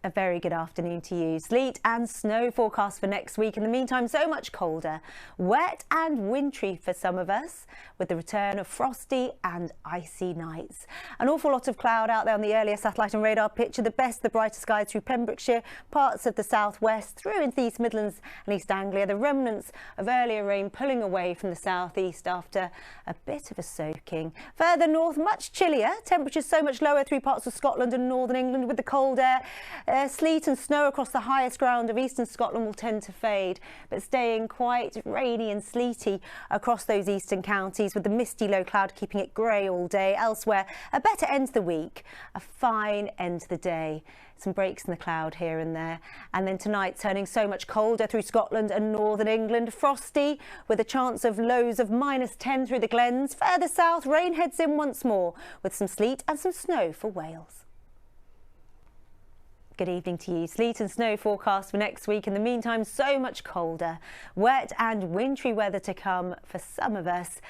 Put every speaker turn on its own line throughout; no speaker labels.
A very good afternoon to you. Sleet and snow forecast for next week. In the meantime, so much colder, wet and wintry for some of us, with the return of frosty and icy nights. An awful lot of cloud out there on the earlier satellite and radar picture. The best, the brighter skies through Pembrokeshire, parts of the southwest, through into the East Midlands and East Anglia. The remnants of earlier rain pulling away from the southeast after a bit of a soaking. Further north, much chillier. Temperatures so much lower through parts of Scotland and northern England with the cold air. Sleet and snow across the highest ground of eastern Scotland will tend to fade, but staying quite rainy and sleety across those eastern counties, with the misty low cloud keeping it grey all day. Elsewhere, a better end to the week, a fine end to the day. Some breaks in the cloud here and there. And then tonight turning so much colder through Scotland and northern England. Frosty with a chance of lows of -10 through the glens. Further south, rain heads in once more with some sleet and some snow for Wales. Good evening to you. Sleet and snow forecast for next week. In the meantime, so much colder, wet and wintry weather to come for some of us,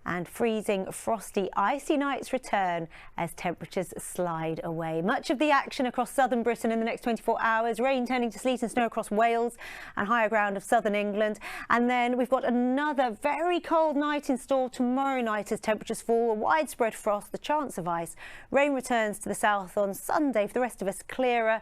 and freezing, frosty, icy nights return as temperatures slide away. Much of the action across southern Britain in the next 24 hours. Rain turning to sleet and snow across Wales and higher ground of southern England. And then we've got another very cold night in store tomorrow night as temperatures fall. A widespread frost, the chance of ice. Rain returns to the south on Sunday. For the rest of us, clearer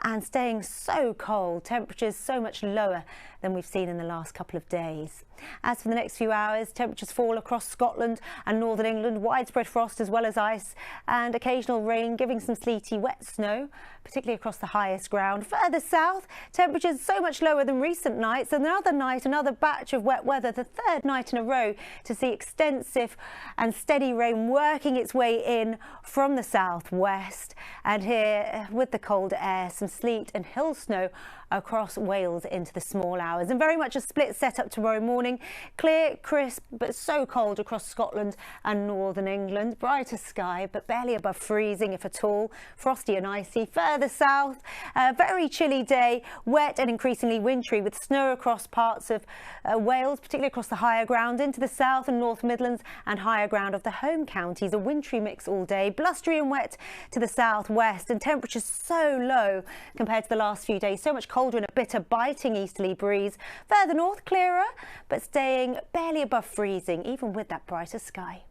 and staying so cold. Temperatures so much lower than we've seen in the last couple of days. As for the next few hours, temperatures fall across Scotland and northern England. Widespread frost as well as ice and occasional rain, giving some sleety wet snow, particularly across the highest ground. Further south, temperatures so much lower than recent nights. Another night, another batch of wet weather, the third night in a row to see extensive and steady rain working its way in from the southwest. And here, with the colder air, some sleet and hill snow across Wales into the small hours. And very much a split setup tomorrow morning. Clear, crisp, but so cold across Scotland and northern England. Brighter sky, but barely above freezing, if at all. Frosty and icy. Further south, a very chilly day, wet and increasingly wintry, with snow across parts of Wales, particularly across the higher ground, into the south and North Midlands and higher ground of the home counties. A wintry mix all day, blustery and wet to the southwest, and temperatures so low compared to the last few days. So much colder and a bitter biting easterly breeze. Further north, clearer, but staying barely above freezing, even with that brighter sky.